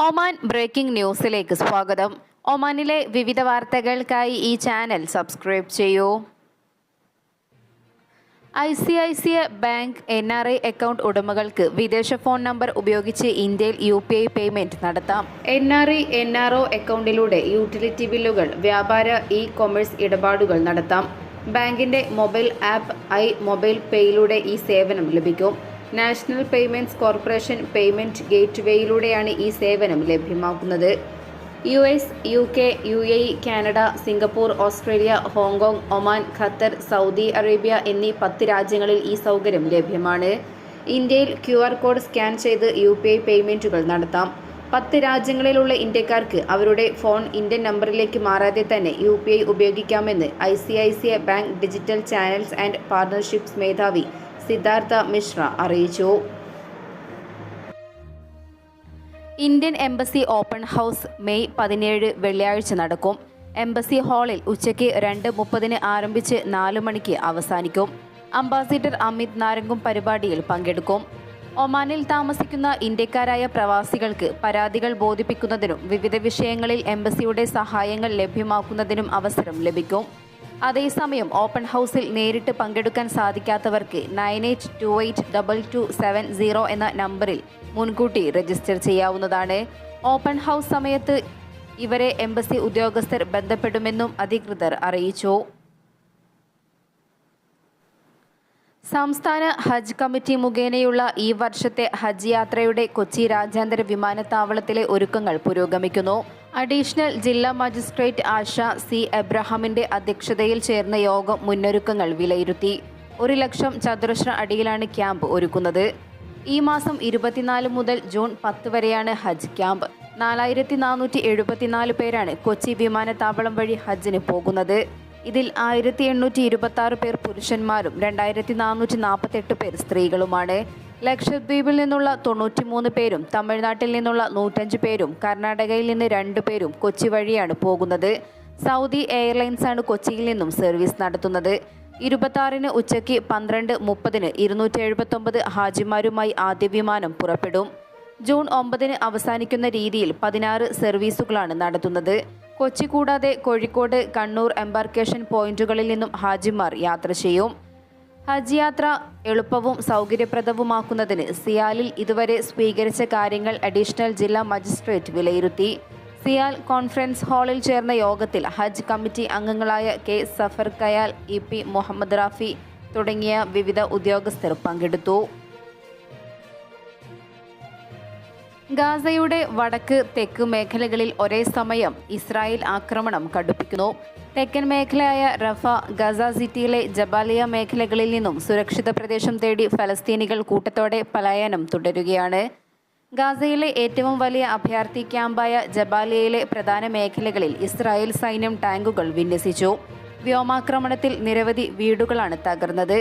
Oman breaking ന്യൂസിലേക്ക് സ്വാഗതം. ഒമാനിലെ വിവിധ വാർത്തകൾക്കായി ഈ ചാനൽ സബ്സ്ക്രൈബ് ചെയ്യൂ. ICICI ബാങ്ക് NRI അക്കൗണ്ട് ഉടമകൾക്ക് വിദേശ ഫോൺ നമ്പർ ഉപയോഗിച്ച് ഇന്ത്യയിൽ UPI പേയ്മെന്റ് നടത്താം. NRI NRO അക്കൗണ്ടിലൂടെ യൂട്ടിലിറ്റി ബില്ലുകൾ, വ്യാപാര കൊമേഴ്സ് ഇടപാടുകൾ നടത്താം. ബാങ്കിന്റെ മൊബൈൽ ആപ്പ് മൊബൈൽ പേയിലൂടെ ഈ സേവനം ലഭിക്കും. നാഷണൽ പേയ്മെന്റ്സ് കോർപ്പറേഷൻ പേയ്മെന്റ് ഗേറ്റ്വേയിലൂടെയാണ് ഈ സേവനം ലഭ്യമാക്കുന്നത്. US, UK, UAE, Canada, Singapore, Australia, Hong Kong, Oman, Qatar, Saudi Arabia എന്നീ 10 രാജ്യങ്ങളിൽ ഈ സൗകര്യം ലഭ്യമാണ്. ഇന്ത്യയിൽ QR കോഡ് സ്കാൻ ചെയ്ത് UPI പേയ്മെന്റുകൾ നടത്താം. 10 രാജ്യങ്ങളിലുള്ള ഇന്ത്യക്കാർക്ക് അവരുടെ ഫോൺ ഇന്ത്യൻ നമ്പറിലേക്ക് മാറാതെ തന്നെ UPI ഉപയോഗിക്കാമെന്ന് ICICI bank digital channels and partnerships മേധാവി സിദ്ധാർത്ഥ മിശ്ര അറിയിച്ചു. Indian embassy open house May 17 വെള്ളിയാഴ്ച നടക്കും. എംബസി ഹാളിൽ ഉച്ചയ്ക്ക് 2:30 ആരംഭിച്ച് 4 മണിക്ക് അവസാനിക്കും. അംബാസിഡർ അമിത് നാരംഗും പരിപാടിയിൽ പങ്കെടുക്കും. ഒമാനിൽ താമസിക്കുന്ന ഇന്ത്യക്കാരായ പ്രവാസികൾക്ക് പരാതികൾ ബോധിപ്പിക്കുന്നതിനും വിവിധ വിഷയങ്ങളിൽ എംബസിയുടെ സഹായങ്ങൾ ലഭ്യമാക്കുന്നതിനും അവസരം ലഭിക്കും. അതേസമയം ഓപ്പൺ ഹൗസിൽ നേരിട്ട് പങ്കെടുക്കാൻ സാധിക്കാത്തവർക്ക് 98282270 എന്ന നമ്പറിൽ മുൻകൂട്ടി രജിസ്റ്റർ ചെയ്യാവുന്നതാണ്. ഓപ്പൺ ഹൗസ് സമയത്ത് ഇവരെ എംബസി ഉദ്യോഗസ്ഥർ ബന്ധപ്പെടുമെന്നും അധികൃതർ അറിയിച്ചു. സംസ്ഥാന ഹജ്ജ് കമ്മിറ്റി മുഖേനയുള്ള ഈ വർഷത്തെ ഹജ്ജ് യാത്രയുടെ കൊച്ചി രാജ്യാന്തര വിമാനത്താവളത്തിലെ ഒരുക്കങ്ങൾ പുരോഗമിക്കുന്നു. അഡീഷണൽ ജില്ലാ മജിസ്ട്രേറ്റ് ആശ C. എബ്രഹാമിന്റെ അധ്യക്ഷതയിൽ ചേർന്ന യോഗം മുന്നൊരുക്കങ്ങൾ വിലയിരുത്തി. 1,00,000 ചതുരശ്ര അടിയിലാണ് ക്യാമ്പ് ഒരുക്കുന്നത്. ഈ മാസം 24 മുതൽ ജൂൺ 10 വരെയാണ് ഹജ്ജ് ക്യാമ്പ്. 4,474 പേരാണ് കൊച്ചി വിമാനത്താവളം വഴി ഹജ്ജിന് പോകുന്നത്. ഇതിൽ 1,826 പേർ പുരുഷന്മാരും 2,448 പേർ സ്ത്രീകളുമാണ്. ലക്ഷദ്വീപിൽ നിന്നുള്ള 93 പേരും തമിഴ്നാട്ടിൽ നിന്നുള്ള 105 പേരും കർണാടകയിൽ നിന്ന് 2 പേരും കൊച്ചി വഴിയാണ് പോകുന്നത്. സൗദി എയർലൈൻസാണ് കൊച്ചിയിൽ നിന്നും സർവീസ് നടത്തുന്നത്. 26-ന് ഉച്ചയ്ക്ക് 12:30 279 ഹാജിമാരുമായി ആദ്യ വിമാനം പുറപ്പെടും. ജൂൺ 9-ന് അവസാനിക്കുന്ന രീതിയിൽ 16 സർവീസുകളാണ് നടത്തുന്നത്. കൊച്ചി കൂടാതെ കോഴിക്കോട്, കണ്ണൂർ എംബാർക്കേഷൻ പോയിന്റുകളിൽ നിന്നും ഹാജിമാർ യാത്ര ചെയ്യും. ഹജ്ജ് യാത്ര എളുപ്പവും സൗകര്യപ്രദവുമാക്കുന്നതിന് സിയാലിൽ ഇതുവരെ സ്വീകരിച്ച കാര്യങ്ങൾ അഡീഷണൽ ജില്ലാ മജിസ്ട്രേറ്റ് വിലയിരുത്തി. സിയാൽ കോൺഫറൻസ് ഹാളിൽ ചേർന്ന യോഗത്തിൽ ഹജ്ജ് കമ്മിറ്റി അംഗങ്ങളായ K. സഫർ കയാൽ, EP മുഹമ്മദ് റാഫി തുടങ്ങിയ വിവിധ ഉദ്യോഗസ്ഥർ പങ്കെടുത്തു. ഗാസയുടെ വടക്ക് തെക്ക് മേഖലകളിൽ ഒരേ സമയം ഇസ്രായേൽ ആക്രമണം കടുപ്പിക്കുന്നു. തെക്കൻ മേഖലയായ റഫ, ഗസ സിറ്റിയിലെ ജബാലിയ മേഖലകളിൽ നിന്നും സുരക്ഷിത പ്രദേശം തേടി ഫലസ്തീനികൾ കൂട്ടത്തോടെ പലായനം തുടരുകയാണ്. ഗാസയിലെ ഏറ്റവും വലിയ അഭയാർത്ഥി ക്യാമ്പായ ജബാലിയയിലെ പ്രധാന മേഖലകളിൽ ഇസ്രായേൽ സൈന്യം ടാങ്കുകൾ വിന്യസിച്ചു. വ്യോമാക്രമണത്തിൽ നിരവധി വീടുകളാണ് തകർന്നത്.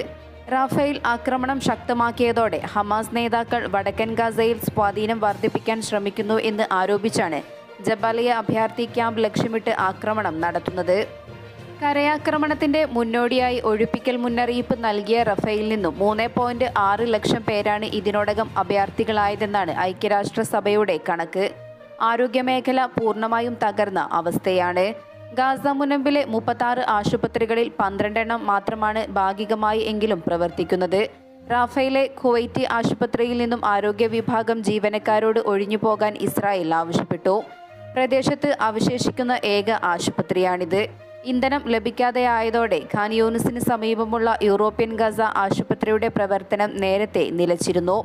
റാഫേൽ ആക്രമണം ശക്തമാക്കിയതോടെ ഹമാസ് നേതാക്കൾ വടക്കൻ ഗാസയിൽ സ്വാധീനം വർദ്ധിപ്പിക്കാൻ ശ്രമിക്കുന്നു എന്ന് ആരോപിച്ചാണ് ജബാലിയ അഭയാർത്ഥി ക്യാമ്പ് ലക്ഷ്യമിട്ട് ആക്രമണം നടത്തുന്നത്. കരയാക്രമണത്തിന്റെ മുന്നോടിയായി ഒഴിപ്പിക്കൽ മുന്നറിയിപ്പ് നൽകിയ റഫേൽ നിന്നും 3.6 ലക്ഷം പേരാണ് ഇതിനോടകം അഭയാർത്ഥികളായതെന്നാണ് ഐക്യരാഷ്ട്രസഭയുടെ കണക്ക്. ആരോഗ്യമേഖല പൂർണ്ണമായും തകർന്ന അവസ്ഥയാണ്. ഗാസ മുനമ്പിലെ 36 ആശുപത്രികളിൽ 12 എണ്ണം മാത്രമാണ് ഭാഗികമായി എങ്കിലും പ്രവർത്തിക്കുന്നത്. റാഫയിലെ കുവൈറ്റ് ആശുപത്രിയിൽ നിന്നും ആരോഗ്യ വിഭാഗം ജീവനക്കാരോട് ഒഴിഞ്ഞുപോകാൻ ഇസ്രായേൽ ആവശ്യപ്പെട്ടു. പ്രദേശത്ത് അവശേഷിക്കുന്ന ഏക ആശുപത്രിയാണിത്. ഇന്ധനം ലഭിക്കാതെയായതോടെ ഖാൻ യൂനിസിന് സമീപമുള്ള യൂറോപ്യൻ ഗസ ആശുപത്രിയുടെ പ്രവർത്തനം നേരത്തെ നിലച്ചിരുന്നു.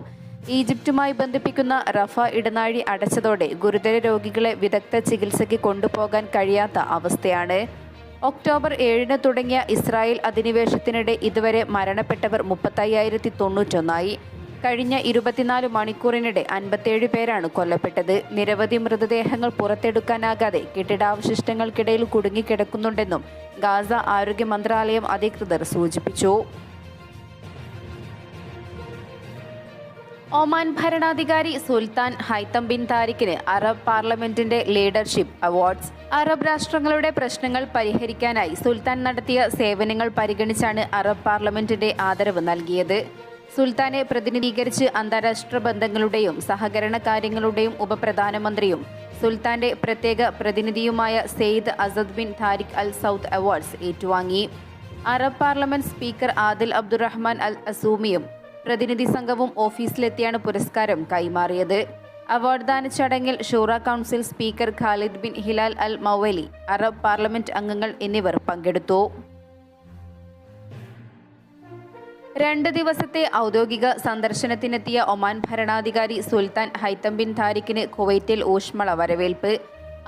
ഈജിപ്തുമായി ബന്ധിപ്പിക്കുന്ന റഫ ഇടനാഴി അടച്ചതോടെ ഗുരുതര രോഗികളെ വിദഗ്ധ ചികിത്സയ്ക്ക് കൊണ്ടുപോകാൻ കഴിയാത്ത അവസ്ഥയാണ്. ഒക്ടോബർ 7-ന് തുടങ്ങിയ ഇസ്രായേൽ അധിനിവേശത്തിനിടെ ഇതുവരെ മരണപ്പെട്ടവർ 35,091. കഴിഞ്ഞ 24 മണിക്കൂറിനിടെ 57 പേരാണ് കൊല്ലപ്പെട്ടത്. നിരവധി മൃതദേഹങ്ങൾ പുറത്തെടുക്കാനാകാതെ കെട്ടിടാവശിഷ്ടങ്ങൾക്കിടയിൽ കുടുങ്ങിക്കിടക്കുന്നുണ്ടെന്നും ഗാസ ആരോഗ്യ മന്ത്രാലയം അധികൃതർ സൂചിപ്പിച്ചു. ഒമാൻ ഭരണാധികാരി സുൽത്താൻ ഹൈത്തം ബിൻ താരിഖിന് അറബ് പാർലമെന്റിന്റെ ലീഡർഷിപ്പ് അവാർഡ്സ്. അറബ് രാഷ്ട്രങ്ങളുടെ പ്രശ്നങ്ങൾ പരിഹരിക്കാനായി സുൽത്താൻ നടത്തിയ സേവനങ്ങൾ പരിഗണിച്ചാണ് അറബ് പാർലമെന്റിന്റെ ആദരവ് നൽകിയത്. സുൽത്താനെ പ്രതിനിധീകരിച്ച് അന്താരാഷ്ട്ര ബന്ധങ്ങളുടെയും സഹകരണ കാര്യങ്ങളുടെയും ഉപപ്രധാനമന്ത്രിയും സുൽത്താന്റെ പ്രത്യേക പ്രതിനിധിയുമായ Sayed Asad bin Tariq al Saud awards ഏറ്റുവാങ്ങി. Arab parliament speaker Adil Abdulrahman al അസൂമിയും പ്രതിനിധി സംഘവും ഓഫീസിലെത്തിയാണ് പുരസ്കാരം കൈമാറിയത്. അവാർഡ് ദാന ചടങ്ങിൽ Shura council speaker Khalid bin Hilal al Mawali, Arab parliament അംഗങ്ങൾ എന്നിവർ പങ്കെടുത്തു. 2 ദിവസത്തെ ഔദ്യോഗിക സന്ദർശനത്തിനെത്തിയ ഒമാൻ ഭരണാധികാരി സുൽത്താൻ ഹൈത്തം ബിൻ താരിഖിന് കുവൈറ്റിൽ ഊഷ്മള വരവേൽപ്പ്.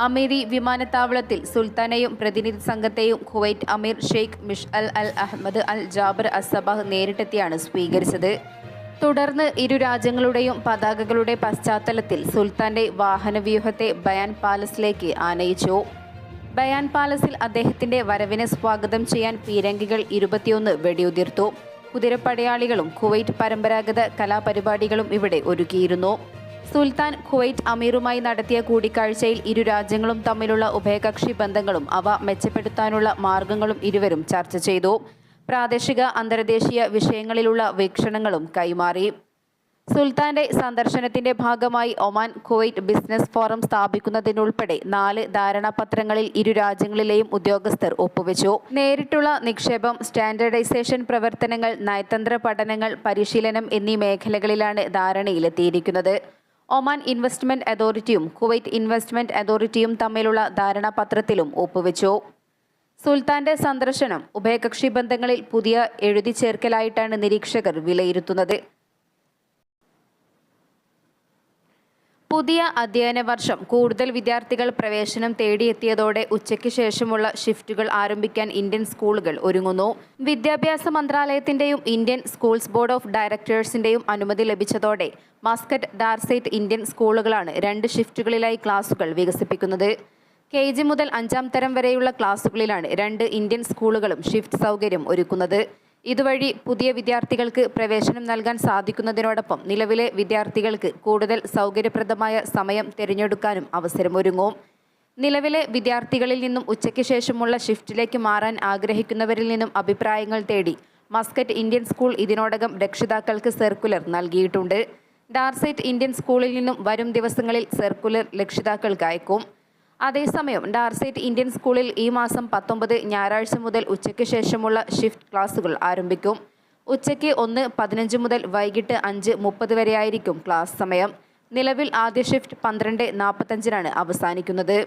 അമീരി വിമാനത്താവളത്തിൽ സുൽത്താനെയും പ്രതിനിധി സംഘത്തെയും കുവൈറ്റ് അമീർ ഷെയ്ഖ് മിഷ്അൽ അൽ അഹമ്മദ് അൽ ജാബർ അസബാഹ് നേരിട്ടെത്തിയാണ് സ്വീകരിച്ചത്. തുടർന്ന് ഇരു രാജ്യങ്ങളുടെയും പതാകകളുടെ പശ്ചാത്തലത്തിൽ സുൽത്താന്റെ വാഹനവ്യൂഹത്തെ ബയാൻ പാലസിലേക്ക് ആനയിച്ചു. ബയാൻ പാലസിൽ അദ്ദേഹത്തിന്റെ വരവിനെ സ്വാഗതം ചെയ്യാൻ പീരങ്കികൾ 21 വെടിയുതിർത്തു. കുതിരപ്പടയാളികളും കുവൈറ്റ് പരമ്പരാഗത കലാപരിപാടികളും ഇവിടെ ഒരുക്കിയിരുന്നു. സുൽത്താൻ കുവൈറ്റ് അമീറുമായി നടത്തിയ കൂടിക്കാഴ്ചയിൽ ഇരു രാജ്യങ്ങളും തമ്മിലുള്ള ഉഭയകക്ഷി ബന്ധങ്ങളും അവ മെച്ചപ്പെടുത്താനുള്ള മാർഗങ്ങളും ഇരുവരും ചർച്ച ചെയ്തു. പ്രാദേശിക അന്തർദേശീയ വിഷയങ്ങളിലുള്ള വീക്ഷണങ്ങളും കൈമാറി. സുൽത്താന്റെ സന്ദർശനത്തിന്റെ ഭാഗമായി ഒമാൻ കുവൈറ്റ് ബിസിനസ് ഫോറം സ്ഥാപിക്കുന്നതിനുൾപ്പെടെ 4 ധാരണാപത്രങ്ങളിൽ ഇരു രാജ്യങ്ങളിലെയും ഉദ്യോഗസ്ഥർ ഒപ്പുവെച്ചു. നേരിട്ടുള്ള നിക്ഷേപം, സ്റ്റാൻഡേർഡൈസേഷൻ പ്രവർത്തനങ്ങൾ, നയതന്ത്ര പഠനങ്ങൾ, പരിശീലനം എന്നീ മേഖലകളിലാണ് ധാരണയിലെത്തിയിരിക്കുന്നത്. ഒമാൻ ഇൻവെസ്റ്റ്മെന്റ് അതോറിറ്റിയും കുവൈറ്റ് ഇൻവെസ്റ്റ്മെന്റ് അതോറിറ്റിയും തമ്മിലുള്ള ധാരണാപത്രത്തിലും ഒപ്പുവെച്ചു. സുൽത്താന്റെ സന്ദർശനം ഉഭയകക്ഷി ബന്ധങ്ങളിൽ പുതിയ എഴുതിച്ചേർക്കലായിട്ടാണ് നിരീക്ഷകർ വിലയിരുത്തുന്നത്. പുതിയ അധ്യയന വർഷം കൂടുതൽ വിദ്യാർത്ഥികൾ പ്രവേശനം തേടിയെത്തിയതോടെ ഉച്ചയ്ക്ക് ശേഷമുള്ള ഷിഫ്റ്റുകൾ ആരംഭിക്കാൻ ഇന്ത്യൻ സ്കൂളുകൾ ഒരുങ്ങുന്നു. വിദ്യാഭ്യാസ മന്ത്രാലയത്തിന്റെയും ഇന്ത്യൻ സ്കൂൾസ് ബോർഡ് ഓഫ് ഡയറക്ടേഴ്സിന്റെയും അനുമതി ലഭിച്ചതോടെ മസ്കറ്റ്, ഡാർസെറ്റ് ഇന്ത്യൻ സ്കൂളുകളാണ് 2 ഷിഫ്റ്റുകളിലായി ക്ലാസുകൾ വികസിപ്പിക്കുന്നത്. KG മുതൽ 5ാം തരം വരെയുള്ള ക്ലാസുകളിലാണ് 2 ഇന്ത്യൻ സ്കൂളുകളും ഷിഫ്റ്റ് സൗകര്യം ഒരുക്കുന്നത്. ഇതുവഴി പുതിയ വിദ്യാർത്ഥികൾക്ക് പ്രവേശനം നൽകാൻ സാധിക്കുന്നതിനോടൊപ്പം നിലവിലെ വിദ്യാർത്ഥികൾക്ക് കൂടുതൽ സൗകര്യപ്രദമായ സമയം തിരഞ്ഞെടുക്കാനും അവസരമൊരുങ്ങും. നിലവിലെ വിദ്യാർത്ഥികളിൽ നിന്നും ഉച്ചയ്ക്ക് ശേഷമുള്ള ഷിഫ്റ്റിലേക്ക് മാറാൻ ആഗ്രഹിക്കുന്നവരിൽ നിന്നും അഭിപ്രായങ്ങൾ തേടി മസ്കറ്റ് ഇന്ത്യൻ സ്കൂൾ ഇതിനോടകം രക്ഷിതാക്കൾക്ക് സർക്കുലർ നൽകിയിട്ടുണ്ട്. ഡാർസെറ്റ് ഇന്ത്യൻ സ്കൂളിൽ നിന്നും വരും ദിവസങ്ങളിൽ സർക്കുലർ രക്ഷിതാക്കൾക്ക് അയക്കും. അതേസമയം ഡാർസെറ്റ് ഇന്ത്യൻ സ്കൂളിൽ ഈ മാസം 19 ഞായറാഴ്ച മുതൽ ഉച്ചയ്ക്ക് ശേഷമുള്ള ഷിഫ്റ്റ് ക്ലാസുകൾ ആരംഭിക്കും. ഉച്ചയ്ക്ക് 1:15 മുതൽ വൈകിട്ട് 5:30 വരെയായിരിക്കും ക്ലാസ് സമയം. നിലവിൽ ആദ്യ ഷിഫ്റ്റ് 12:45 അവസാനിക്കുന്നത്.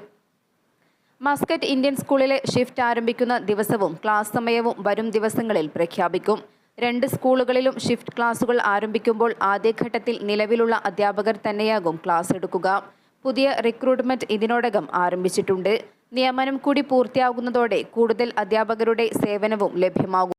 മസ്കറ്റ് ഇന്ത്യൻ സ്കൂളിലെ ഷിഫ്റ്റ് ആരംഭിക്കുന്ന ദിവസവും ക്ലാസ് സമയവും വരും ദിവസങ്ങളിൽ പ്രഖ്യാപിക്കും. 2 സ്കൂളുകളിലും ഷിഫ്റ്റ് ക്ലാസുകൾ ആരംഭിക്കുമ്പോൾ ആദ്യഘട്ടത്തിൽ നിലവിലുള്ള അധ്യാപകർ തന്നെയാകും ക്ലാസ് എടുക്കുക. പുതിയ റിക്രൂട്ട്മെന്റ് ഇതിനോടകം ആരംഭിച്ചിട്ടുണ്ട്. നിയമനം കൂടി പൂർത്തിയാകുന്നതോടെ കൂടുതൽ അധ്യാപകരുടെ സേവനവും ലഭ്യമാകും.